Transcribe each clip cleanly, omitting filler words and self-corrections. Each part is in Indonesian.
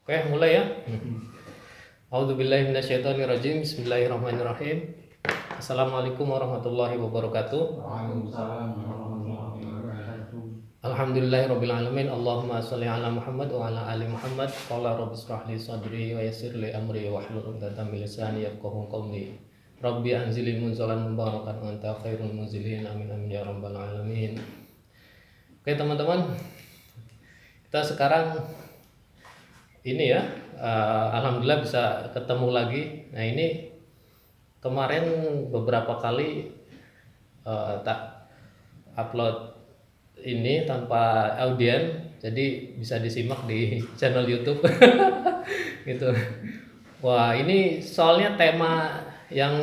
Oke, mulai ya. A'udzubillahi minasyaitonirrajim. Bismillahirrahmanirrahim. Assalamualaikum warahmatullahi wabarakatuh. Waalaikumsalam warahmatullahi wabarakatuh. Alhamdulillahirabbil alamin. Allahumma shalli ala Muhammad wa ala ali Muhammad. Qala rabbi shrah li sadri wa yassir li amri wahlul 'uqdatam min lisani yafqahu qawli. Rabbi anzilni munzalan mubarakan wa anta khairul munzilin. Amin amin ya rabbal alamin. Oke, teman-teman. Kita sekarang ini ya, alhamdulillah bisa ketemu lagi. Nah, ini kemarin beberapa kali tak upload ini tanpa audien, jadi bisa disimak di channel YouTube gitu. Wah, ini soalnya tema yang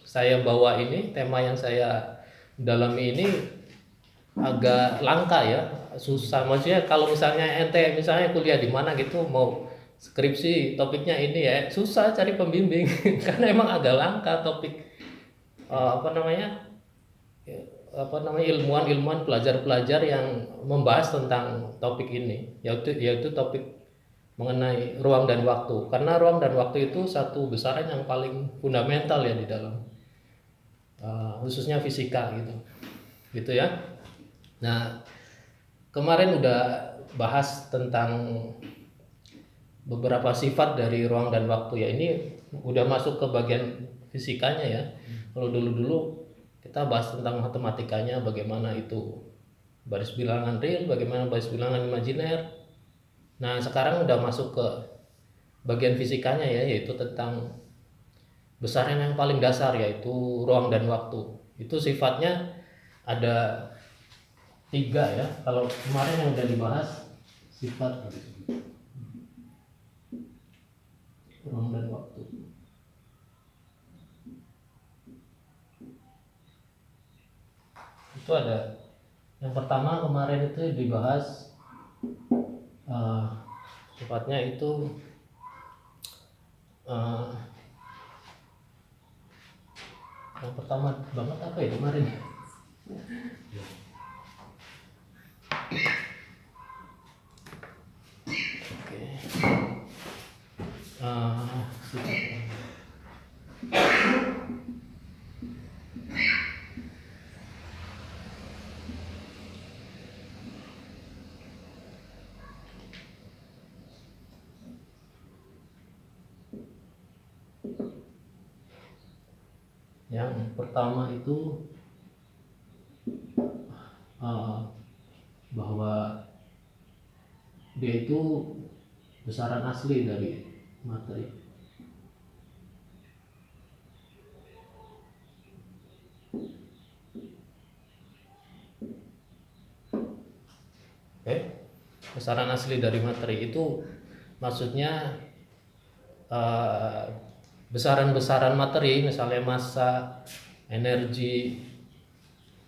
saya bawa ini, tema yang saya dalami ini agak langka ya, susah. Maksudnya kalau misalnya ente misalnya kuliah di mana gitu, mau skripsi topiknya ini ya, susah cari pembimbing karena emang agak langka topik ilmuwan-ilmuwan, pelajar-pelajar yang membahas tentang topik ini, yaitu topik mengenai ruang dan waktu. Karena ruang dan waktu itu satu besaran yang paling fundamental ya di dalam khususnya fisika gitu ya. Nah, kemarin udah bahas tentang beberapa sifat dari ruang dan waktu ya. Ini udah masuk ke bagian fisikanya ya. Kalau dulu kita bahas tentang matematikanya, bagaimana itu baris bilangan real, bagaimana baris bilangan imajiner. Nah, sekarang udah masuk ke bagian fisikanya ya, yaitu tentang besaran yang paling dasar, yaitu ruang dan waktu. Itu sifatnya ada 3 ya. Kalau kemarin yang udah dibahas sifat ruang dan waktu. Itu ada yang pertama kemarin itu dibahas sifatnya itu yang pertama banget apa ya kemarin? Oke. Yang pertama itu bahwa dia itu besaran asli dari materi. Oke, besaran asli dari materi itu maksudnya besaran-besaran materi, misalnya massa, energi,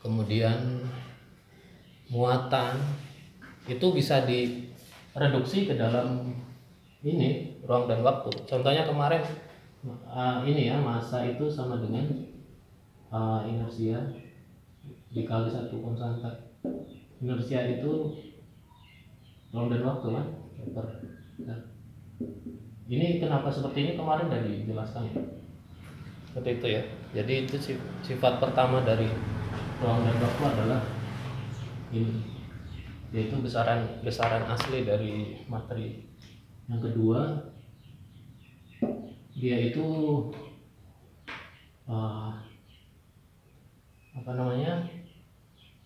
kemudian muatan, itu bisa direduksi ke dalam ini ruang dan waktu. Contohnya kemarin ini ya, massa itu sama dengan inersia dikali satu konstanta. Inersia itu ruang dan waktu kan. Nah, ini kenapa seperti ini kemarin udah dijelaskan ya. Seperti itu ya. Jadi itu sifat pertama dari ruang dan waktu adalah ini, yaitu besaran asli dari materi. Yang kedua, dia itu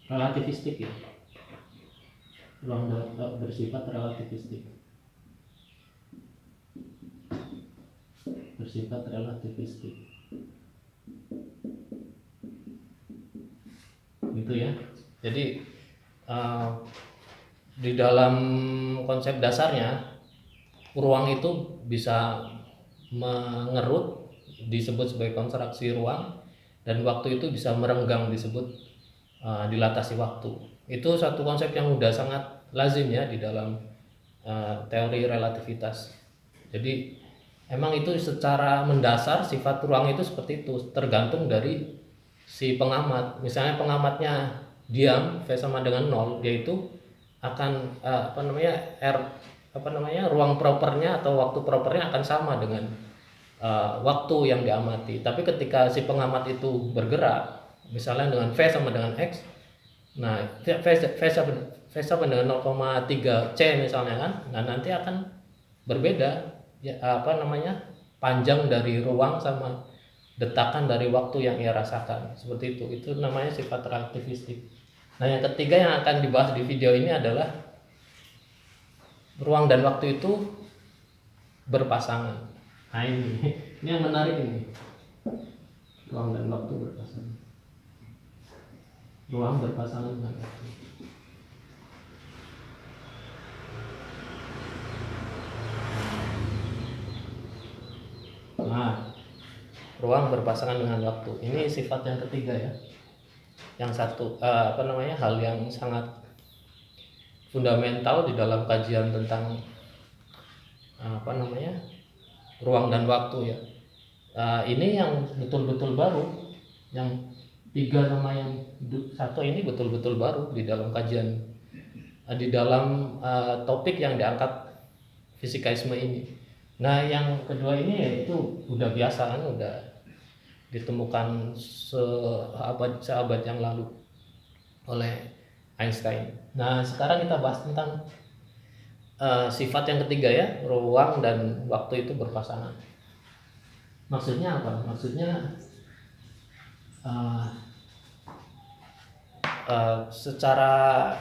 relativistik ya. Ruang dan waktu bersifat relativistik. Gitu ya. Jadi di dalam konsep dasarnya ruang itu bisa mengerut, disebut sebagai konstruksi ruang, dan waktu itu bisa merenggang, disebut dilatasi waktu. Itu satu konsep yang udah sangat lazim ya di dalam teori relativitas. Jadi emang itu secara mendasar sifat ruang itu seperti itu, tergantung dari si pengamat. Misalnya pengamatnya diam, V sama dengan 0, yaitu akan R ruang propernya atau waktu propernya akan sama dengan waktu yang diamati. Tapi ketika si pengamat itu bergerak, misalnya dengan V sama dengan X, nah V sama dengan 0,3 C misalnya kan, nah nanti akan berbeda ya, panjang dari ruang sama detakan dari waktu yang ia rasakan, seperti itu namanya sifat relativistik. Nah yang ketiga yang akan dibahas di video ini adalah ruang dan waktu itu berpasangan. Nah ini yang menarik ini, ruang dan waktu berpasangan, ruang berpasangan dengan waktu. Nah, ruang berpasangan dengan waktu. Ini sifat yang ketiga ya. Yang satu hal yang sangat fundamental di dalam kajian tentang ruang dan waktu ya. Ini yang betul-betul baru. Yang tiga sama yang satu ini betul-betul baru di dalam kajian, di dalam topik yang diangkat fisikaisme ini. Nah yang kedua ini yaitu udah biasa kan, udah ditemukan seabad yang lalu oleh Einstein. Nah sekarang kita bahas tentang sifat yang ketiga ya, ruang dan waktu itu berpasangan. Maksudnya apa? Maksudnya secara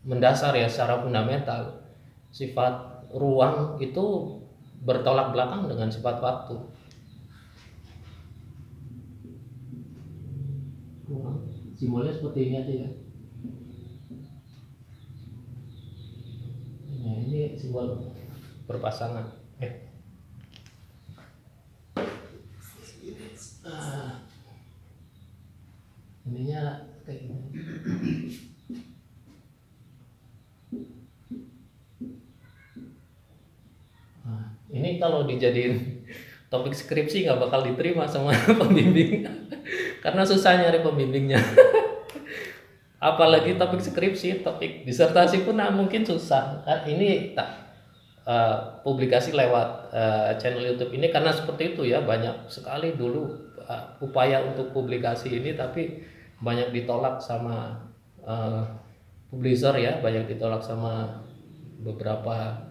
mendasar ya, secara fundamental, sifat ruang itu bertolak belakang dengan sifat waktu. Ruang simbolnya seperti ini aja ya. Nah, ini simbol berpasangan. Ininya kayak gini. Nah, ini kalau dijadiin topik skripsi nggak bakal diterima sama pembimbing karena susah nyari pembimbingnya. Apalagi topik skripsi, topik disertasi pun mungkin susah. Ini publikasi lewat channel YouTube ini karena seperti itu ya, banyak sekali dulu upaya untuk publikasi ini tapi banyak ditolak sama publisher ya, banyak ditolak sama beberapa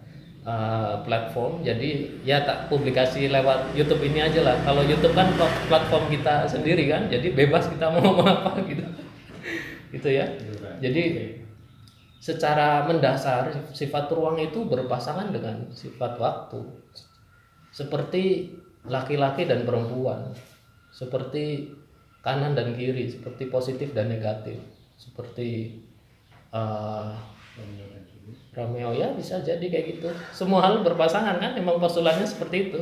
platform. Jadi ya tak publikasi lewat YouTube ini aja lah. Kalau YouTube kan platform kita sendiri kan, jadi bebas kita mau ngomong apa gitu. Gitu ya. Jadi secara mendasar sifat ruang itu berpasangan dengan sifat waktu. Seperti laki-laki dan perempuan, seperti kanan dan kiri, seperti positif dan negatif, seperti Romeo ya, bisa jadi kayak gitu. Semua hal berpasangan kan, memang postulatnya seperti itu.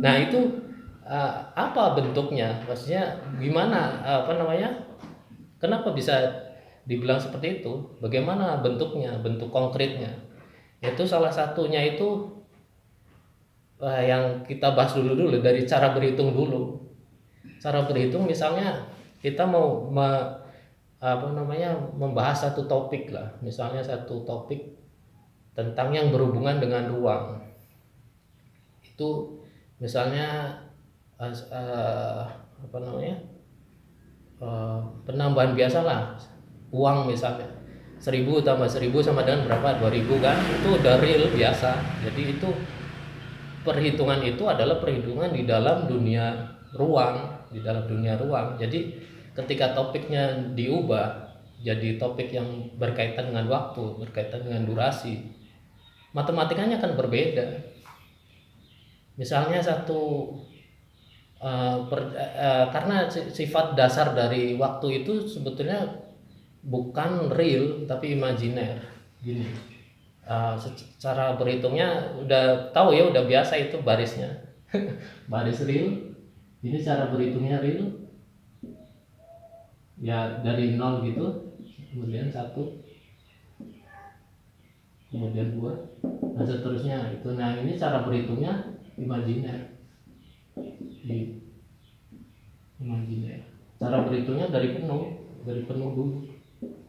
Nah itu apa bentuknya? Maksudnya gimana? Kenapa bisa dibilang seperti itu? Bagaimana bentuknya? Bentuk konkretnya? Itu salah satunya itu yang kita bahas dulu dari cara berhitung dulu. Cara berhitung misalnya kita mau membahas satu topik lah, misalnya satu topik tentang yang berhubungan dengan ruang. Itu misalnya penambahan biasa lah, uang misalnya 1000 tambah 1000 sama dengan berapa? 2000 kan, itu udah real biasa. Jadi itu perhitungan itu adalah perhitungan di dalam dunia ruang, Jadi ketika topiknya diubah jadi topik yang berkaitan dengan waktu, berkaitan dengan durasi, matematikanya akan berbeda. Misalnya karena sifat dasar dari waktu itu sebetulnya bukan real tapi imajiner. Gini, secara berhitungnya udah tahu ya, udah biasa itu barisnya. Baris real, ini cara berhitungnya real. Ya dari 0 gitu, kemudian 1, kemudian 2, dan seterusnya itu. Nah ini cara berhitungnya imajiner. Cara berhitungnya dari penuh dulu,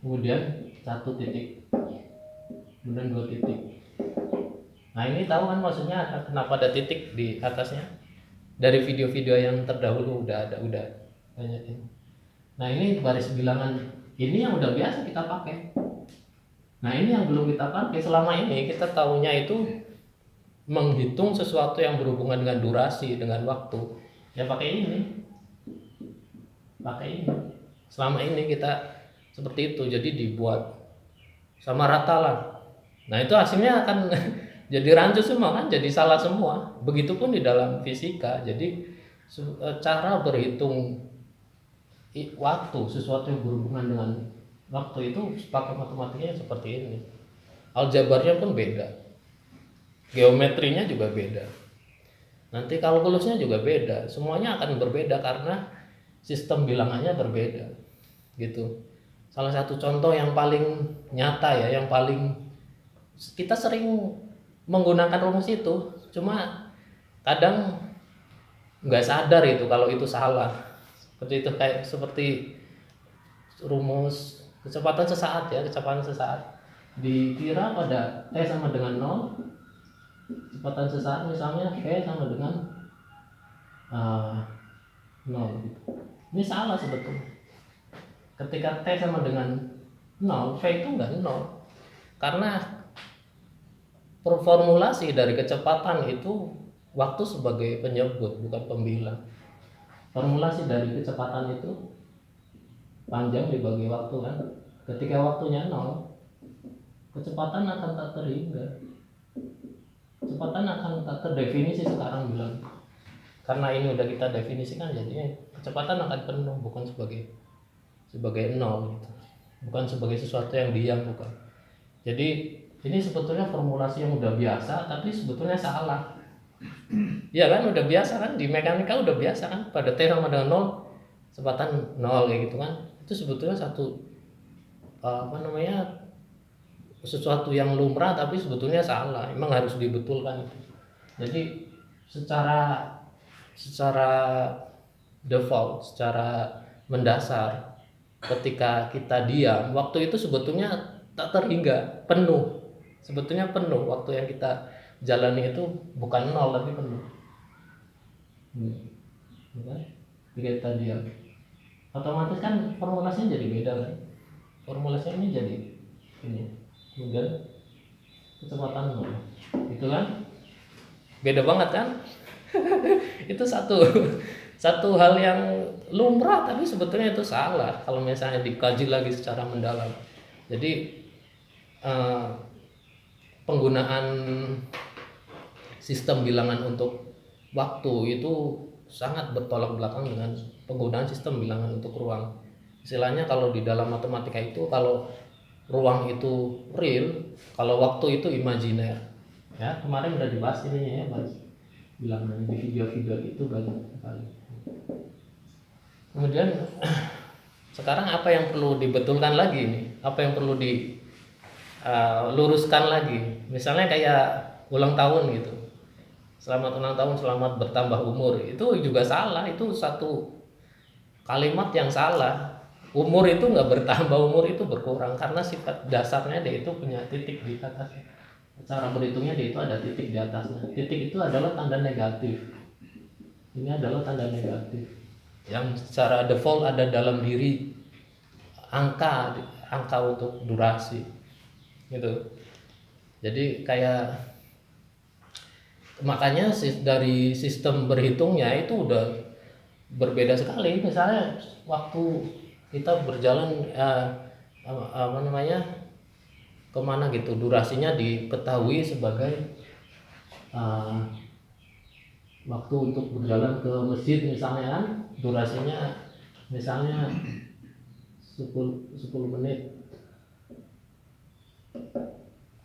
kemudian 1 titik, kemudian 2 titik. Nah ini tahu kan maksudnya kenapa ada titik di atasnya? Dari video-video yang terdahulu udah banyak ini. Nah ini baris bilangan ini yang udah biasa kita pakai. Nah ini yang belum kita pakai. Selama ini kita tahunya itu menghitung sesuatu yang berhubungan dengan durasi, dengan waktu, ya pakai ini. Selama ini kita seperti itu, jadi dibuat sama rata lah. Nah itu hasilnya akan jadi rancu semua kan, jadi salah semua. Begitupun di dalam fisika. Jadi cara berhitung waktu, sesuatu yang berhubungan dengan waktu itu pakai matematikanya seperti ini. Aljabarnya pun beda, geometrinya juga beda, nanti kalkulusnya juga beda. Semuanya akan berbeda karena sistem bilangannya berbeda gitu. Salah satu contoh yang paling nyata ya, yang paling kita sering menggunakan rumus itu, cuma kadang nggak sadar itu kalau itu salah. Seperti itu, kayak seperti rumus kecepatan sesaat ya, kecepatan sesaat dikira pada T sama dengan 0, kecepatan sesaat misalnya V sama dengan 0 gitu. Ini salah sebetulnya. Ketika T sama dengan 0, V itu enggak 0. Karena formulasi dari kecepatan itu waktu sebagai penyebut, bukan pembilang. Formulasi dari kecepatan itu panjang dibagi waktu kan. Ketika waktunya 0, kecepatan akan tak terhingga. Kecepatan akan tak terdefinisi sekarang bilang. Karena ini udah kita definisikan, jadinya kecepatan akan penuh, bukan sebagai 0 gitu. Bukan sebagai sesuatu yang diam, bukan. Jadi ini sebetulnya formulasi yang udah biasa tapi sebetulnya salah. Ya kan udah biasa kan, di mekanika udah biasa kan, pada T sama dengan 0 kecepatan 0 kayak gitu kan. Itu sebetulnya satu sesuatu yang lumrah tapi sebetulnya salah, emang harus dibetulkan itu. Jadi secara default, secara mendasar, ketika kita diam, waktu itu sebetulnya tak terhingga, penuh. Sebetulnya penuh, waktu yang kita jalani itu bukan 0 tapi penuh. Ketika kita diam, otomatis kan formulasinya jadi beda kan. Formulasinya ini jadi ini, kemudian kecepatan 0. Itu kan beda banget kan. Itu satu hal yang lumrah tapi sebetulnya itu salah kalau misalnya dikaji lagi secara mendalam. Jadi penggunaan sistem bilangan untuk waktu itu sangat bertolak belakang dengan penggunaan sistem bilangan untuk ruang. Istilahnya kalau di dalam matematika itu, kalau ruang itu real, kalau waktu itu imajiner. Ya, kemarin udah dibahas ini ya, Mas. Bilangan di video-video itu banyak sekali. Kemudian sekarang apa yang perlu dibetulkan lagi nih? Apa yang perlu diluruskan lagi? Misalnya kayak ulang tahun gitu. Selamat ulang tahun, selamat bertambah umur. Itu juga salah, itu satu kalimat yang salah. Umur itu nggak bertambah, umur itu berkurang karena sifat dasarnya dia itu punya titik di atasnya. Cara berhitungnya dia itu ada titik di atasnya. Titik itu adalah tanda negatif. Ini adalah tanda negatif yang secara default ada dalam diri angka untuk durasi gitu. Jadi kayak makanya dari sistem berhitungnya itu udah berbeda sekali. Misalnya waktu kita berjalan kemana gitu, durasinya diketahui sebagai waktu untuk berjalan ke masjid misalnya kan, durasinya misalnya 10 menit.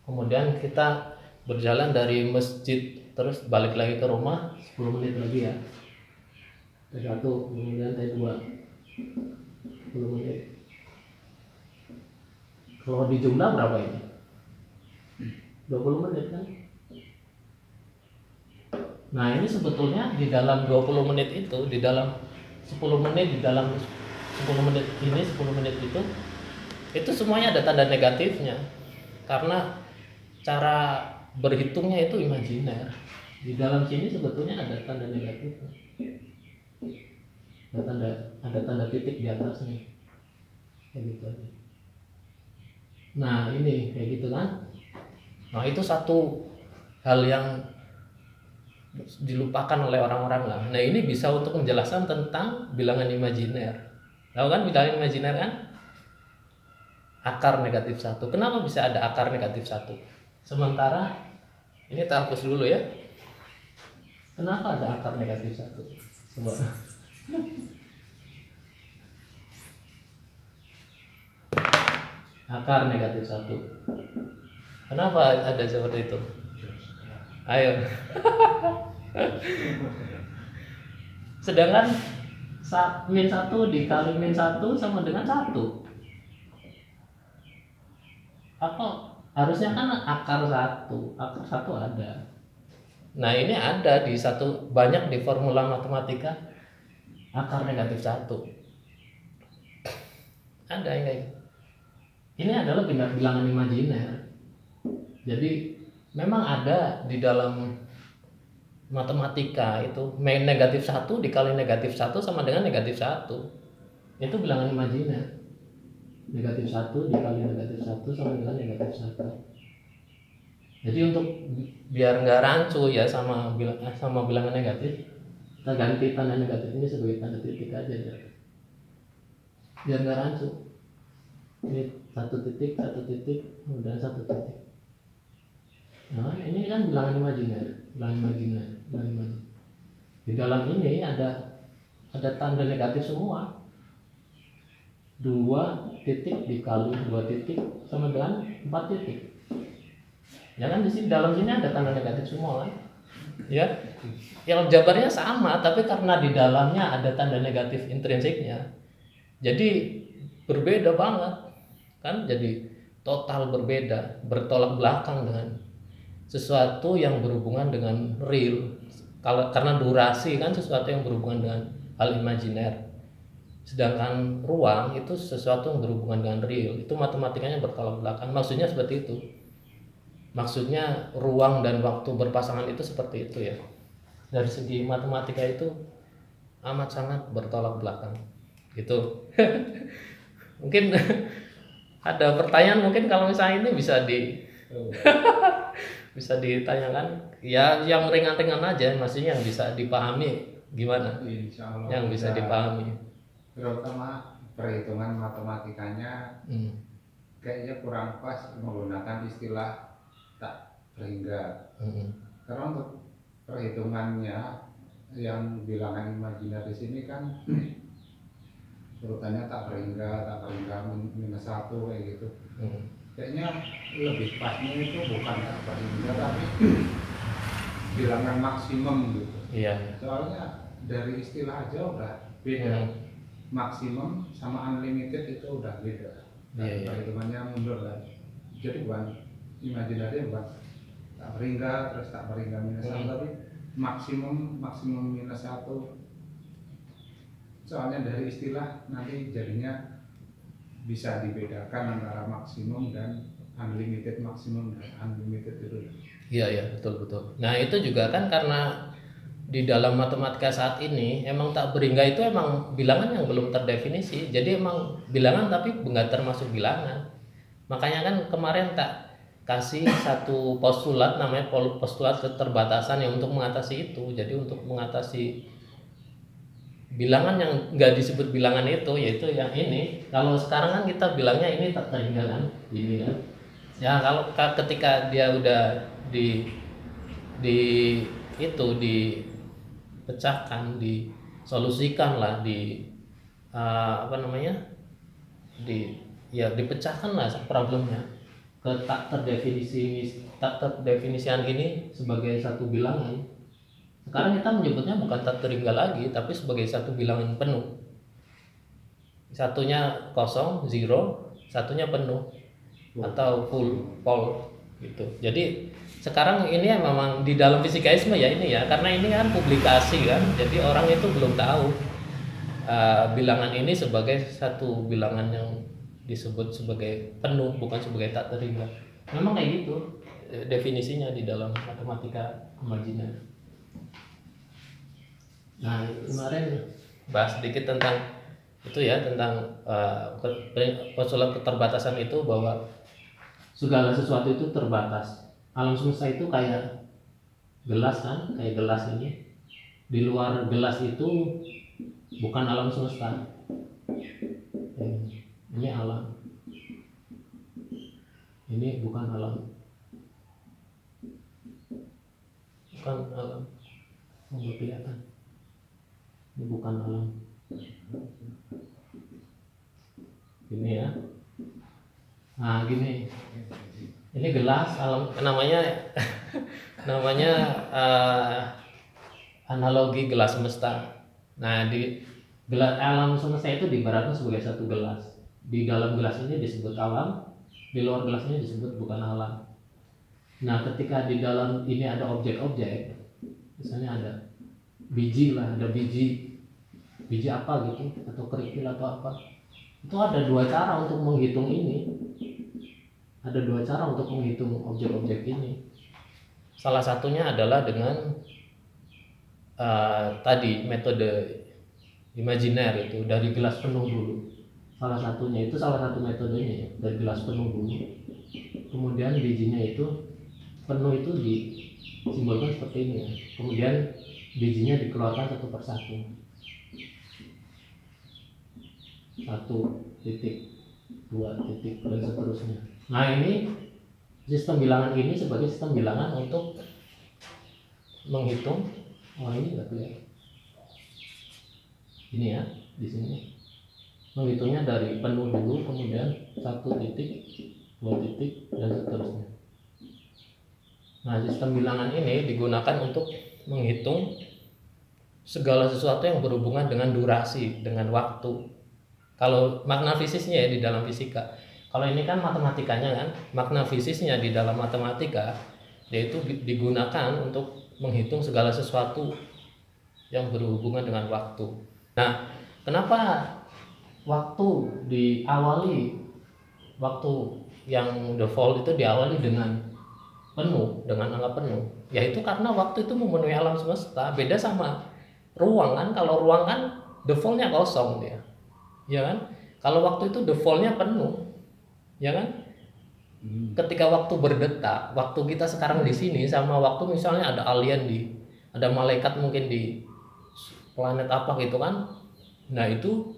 Kemudian kita berjalan dari masjid terus balik lagi ke rumah 10 menit lagi ya. T1, kemudian T2 10 menit. Kalau di jumlah berapa ini? 20 menit kan? Nah ini sebetulnya di dalam 20 menit itu, di dalam 10 menit, di dalam 10 menit ini, 10 menit itu semuanya ada tanda negatifnya. Karena cara berhitungnya itu imajiner. Di dalam sini sebetulnya ada tanda negatif, ada tanda titik di atasnya, kayak gitu aja. Nah ini kayak gitu kan. Nah itu satu hal yang dilupakan oleh orang-orang lah. Nah ini bisa untuk menjelaskan tentang bilangan imajiner. Tahu kan bilangan imajiner kan? Akar negatif 1. Kenapa bisa ada akar negatif 1? Sementara ini kita hapus dulu ya. Kenapa ada akar negatif 1? Coba. Akar negatif 1. Kenapa ada seperti itu? Ayo. Sedangkan min 1 dikali min 1 sama dengan 1. Apa? Harusnya kan akar 1. Akar 1 ada. Nah ini ada di satu, banyak di formula matematika akar negatif 1. Ada yang kayak gitu. Ini adalah bilangan imajiner. Jadi memang ada di dalam matematika itu negatif 1 dikali negatif 1 sama dengan negatif 1. Itu bilangan imajiner. Negatif 1 dikali negatif 1 sama dengan negatif 1. Jadi untuk biar nggak rancu ya sama bilangan negatif, kita ganti tanda negatif ini sebagai tanda titik aja ya. Biar nggak rancu. Ini 1 titik, kemudian 1 titik. Nah ini kan bilangan imajiner. Di dalam ini ada tanda negatif semua. 2 titik dikali 2 titik sama dengan 4 titik. Ya kan di sini dalam sini ada tanda negatif semua kan? Ya. Yang jabarnya sama, tapi karena di dalamnya ada tanda negatif intrinsiknya, jadi berbeda banget kan? Jadi total berbeda, bertolak belakang dengan sesuatu yang berhubungan dengan real. Karena durasi kan sesuatu yang berhubungan dengan hal imajiner, sedangkan ruang itu sesuatu yang berhubungan dengan real. Itu matematikanya bertolak belakang. Maksudnya seperti itu. Maksudnya ruang dan waktu berpasangan itu seperti itu ya. Dari segi matematika itu amat sangat bertolak belakang gitu. Mungkin ada pertanyaan, mungkin kalau misalnya ini bisa ditanyakan ya, yang ringan-ringan aja, maksudnya yang bisa dipahami gimana. Insyaallah Yang bisa dipahami, terutama perhitungan matematikanya kayaknya kurang pas menggunakan istilah tak berhingga. Karena untuk perhitungannya yang bilangan imajiner di sini kan urutannya tak berhingga minus 1 kayak gitu. Kayaknya lebih pasnya itu bukan tak berhingga tapi bilangan maksimum gitu. iya. Soalnya dari istilah aja udah beda. Maksimum sama unlimited itu udah beda. Iya. Perhitungannya mundur kan. Jadi bukan imajinasi, bukan tak berhingga terus tak berhingga minus 1, tapi maksimum minus 1. Soalnya dari istilah nanti jadinya bisa dibedakan antara maksimum dan unlimited. Maksimum dan unlimited itu. Iya betul. Nah itu juga kan karena di dalam matematika saat ini emang tak berhingga itu emang bilangan yang belum terdefinisi. Jadi emang bilangan tapi nggak termasuk bilangan. Makanya kan kemarin tak kasih satu postulat, namanya postulat keterbatasan yang untuk mengatasi itu. Jadi untuk mengatasi bilangan yang nggak disebut bilangan itu, yaitu yang ini. Kalau sekarang kan kita bilangnya ini tak terhingga kan, ini kan. Ya kalau ketika dia udah dipecahkan, disolusikan lah, dipecahkan lah problemnya ke tak terdefinisian ini sebagai satu bilangan. Sekarang kita menyebutnya bukan tak terhingga lagi, tapi sebagai satu bilangan penuh. Satunya kosong, zero, satunya penuh atau full gitu. Jadi sekarang ini ya memang di dalam fisikaisme ya ini ya, karena ini kan publikasi kan, jadi orang itu belum tahu bilangan ini sebagai satu bilangan yang disebut sebagai penuh, bukan sebagai tak terhingga. Memang kayak gitu. definisinya di dalam matematika imajiner. Nah, kemarin bahas sedikit tentang itu ya, tentang konsulat keterbatasan itu, bahwa segala sesuatu itu terbatas. Alam semesta itu kayak gelas kan, kayak gelas ini. Di luar gelas itu bukan alam semesta. Ini alam. Ini bukan alam. Bukan alam. Nggak kelihatan. Ini bukan alam. Gini ya. Nah, gini. Ini gelas alam, namanya namanya analogi gelas semesta. Nah, di gelas alam semesta itu diibaratkan sebagai satu gelas. Di dalam gelas ini disebut alam, di luar gelas ini disebut bukan alam. Nah, ketika di dalam ini ada objek-objek, misalnya ada biji lah, ada biji apa gitu, atau kerikil atau apa, itu ada dua cara untuk menghitung ini. Ada dua cara untuk menghitung objek-objek ini. Salah satunya adalah dengan tadi metode imajiner, itu dari gelas penuh dulu. Salah satunya itu, salah satu metodenya ya, dari gelas penuh dulu. Kemudian bijinya itu penuh, itu disimbolkan seperti ini ya. Kemudian bijinya dikeluarkan satu persatu. 1 titik, 2 titik, dan seterusnya. Nah, ini sistem bilangan ini sebagai sistem bilangan untuk menghitung. Oh, ini nggak kelihatan. Ini ya, di sini. Menghitungnya dari penuh dulu, kemudian 1 titik, 2 titik, dan seterusnya. Nah, sistem bilangan ini digunakan untuk menghitung segala sesuatu yang berhubungan dengan durasi, dengan waktu. Kalau makna fisiknya ya di dalam fisika. Kalau ini kan matematikanya kan, makna fisiknya di dalam matematika yaitu digunakan untuk menghitung segala sesuatu yang berhubungan dengan waktu. Nah, kenapa waktu diawali, waktu yang default itu diawali dengan penuh, dengan angka penuh? Yaitu karena waktu itu memenuhi alam semesta. Beda sama ruang kan. Kalau ruang kan defaultnya kosong dia, ya kan? Kalau waktu itu defaultnya penuh, ya kan? Ketika waktu berdetak, waktu kita sekarang di sini sama waktu misalnya ada alien ada malaikat mungkin di planet apa gitu kan. Nah, itu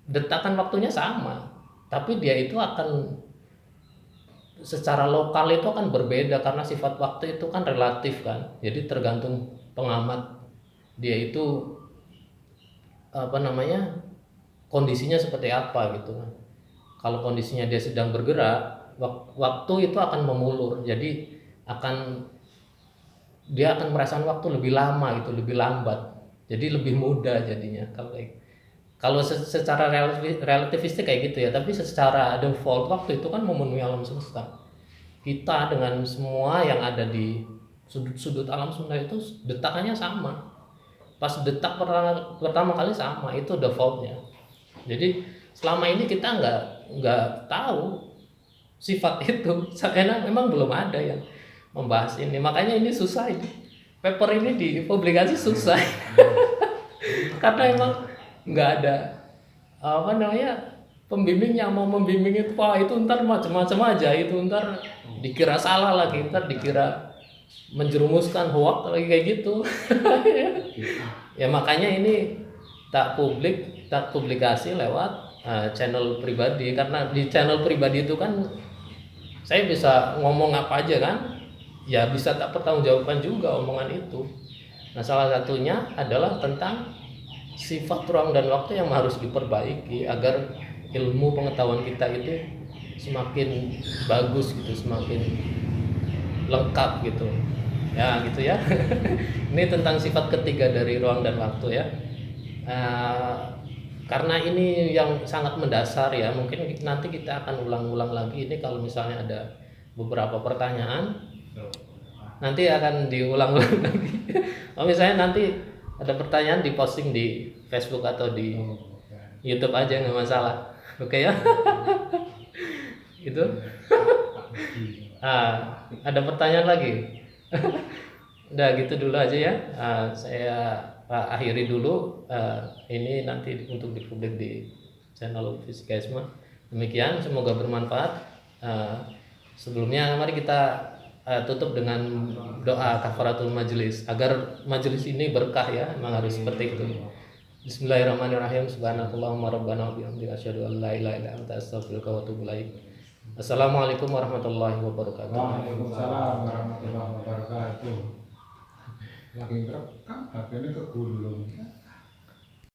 detakan waktunya sama, tapi dia itu akan secara lokal itu akan berbeda karena sifat waktu itu kan relatif kan. Jadi tergantung pengamat dia itu kondisinya seperti apa gitu kan. Kalau kondisinya dia sedang bergerak, waktu itu akan memulur. Jadi dia akan merasakan waktu lebih lama gitu, lebih lambat. Jadi lebih mudah jadinya. Kalau secara relativistik kayak gitu ya, tapi secara default waktu itu kan memenuhi alam semesta. Kita dengan semua yang ada di sudut-sudut alam semesta itu detakannya sama. Pas detak pertama kali sama, itu defaultnya. Jadi selama ini kita nggak tahu sifat itu, karena memang belum ada yang membahas ini. Makanya ini susah, ini paper ini dipublikasi susah karena emang nggak ada pembimbing yang mau membimbing itu. Wah, itu ntar macam-macam aja, itu ntar dikira salah lagi, ntar dikira menjerumuskan hoax lagi kayak gitu. Ya makanya ini tak publikasi lewat channel pribadi, karena di channel pribadi itu kan saya bisa ngomong apa aja kan, ya bisa tak pertanggungjawabkan juga omongan itu. Nah, salah satunya adalah tentang sifat ruang dan waktu yang harus diperbaiki agar ilmu pengetahuan kita itu semakin bagus gitu, semakin lengkap gitu ya, gitu ya. Ini tentang sifat ketiga dari ruang dan waktu ya. Karena ini yang sangat mendasar ya, mungkin nanti kita akan ulang-ulang lagi ini. Kalau misalnya ada beberapa pertanyaan nanti akan diulang-ulang lagi. Kalau misalnya nanti ada pertanyaan diposting di Facebook atau di YouTube aja, nggak masalah. Oke ya. Itu Ada pertanyaan lagi? Udah gitu dulu aja ya. Saya akhiri dulu. Ini nanti untuk dipublik di channel Fisikaisme. Demikian, semoga bermanfaat. Sebelumnya mari kita tutup dengan doa kafaratul majelis agar majelis ini berkah ya. Memang harus seperti itu. Bismillahirrahmanirrahim. Subhanakallahumma rabbana wa bihamdika asyhadu an la ilaha illa anta astaghfiruka wa atubu ilaik. Assalamualaikum warahmatullahi wabarakatuh. Waalaikumsalam warahmatullahi wabarakatuh. Lagi ngerekam, HP ini kegulung.